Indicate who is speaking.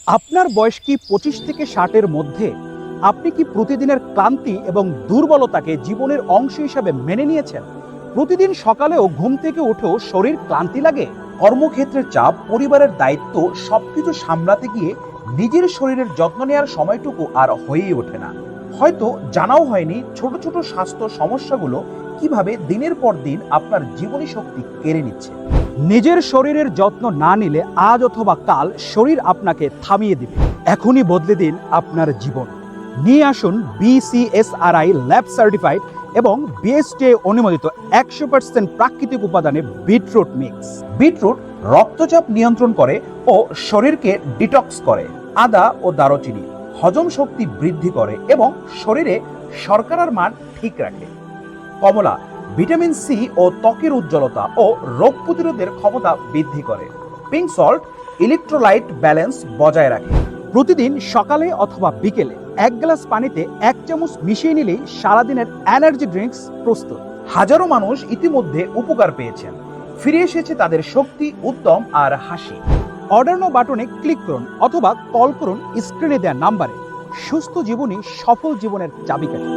Speaker 1: আপনার বয়স কি 25 থেকে 60-এর মধ্যে? আপনি কি প্রতিদিনের ক্লান্তি এবং দুর্বলতাকে জীবনের অংশ হিসাবে মেনে নিয়েছেন? প্রতিদিন সকালেও ঘুম থেকে উঠেও শরীর ক্লান্তি লাগে?
Speaker 2: কর্মক্ষেত্রের চাপ, পরিবারের দায়িত্ব সবকিছু সামলাতে গিয়ে নিজের শরীরের যত্ন নেওয়ার সময়টুকু আর হয়েই ওঠে না। হয়তো জানাও হয়নি ছোট ছোট স্বাস্থ্য সমস্যাগুলো কিভাবে দিনের পর দিন আপনার জীবনী শক্তি কেড়ে নিচ্ছে।
Speaker 1: নিজের শরীরের যত্ন না নিলে আজ অথবা কাল শরীর আপনাকে থামিয়ে দিবে। এখনই বদলে দিন আপনার জীবন। নিয়ে আসুন BCSRI ল্যাব সার্টিফাইড এবং BSTA অনুমোদিত 100% প্রাকৃতিক উপাদানে বিটরুট মিক্স।
Speaker 2: বিটরুট রক্তচাপ নিয়ন্ত্রণ করে ও শরীরকে ডিটক্স করে। আদা ও দারুচিনি হজম শক্তি বৃদ্ধি করে এবং শরীরে শর্করার মান ঠিক রাখে। কমলা ভিটামিন সি ও ত্বকের উজ্জ্বলতা ও রোগ প্রতিরোধের ক্ষমতা বৃদ্ধি করে। পিঙ্ক সল্ট ইলেকট্রোলাইট ব্যালেন্স বজায় রাখে।
Speaker 1: প্রতিদিন সকালে অথবা বিকেলে 1 গ্লাস পানিতে 1 চামচ মিশিয়ে নিলেই সারাদিনের এনার্জি ড্রিঙ্কস প্রস্তুত।
Speaker 2: হাজারো মানুষ ইতিমধ্যে উপকার পেয়েছেন, ফিরে এসেছে তাদের শক্তি, উদ্যম আর হাসি।
Speaker 1: অর্ডার নাও বাটনে ক্লিক করুন অথবা কল করুন স্ক্রিনে দেওয়া নাম্বারে। সুস্থ জীবনই সফল জীবনের চাবিকাঠি।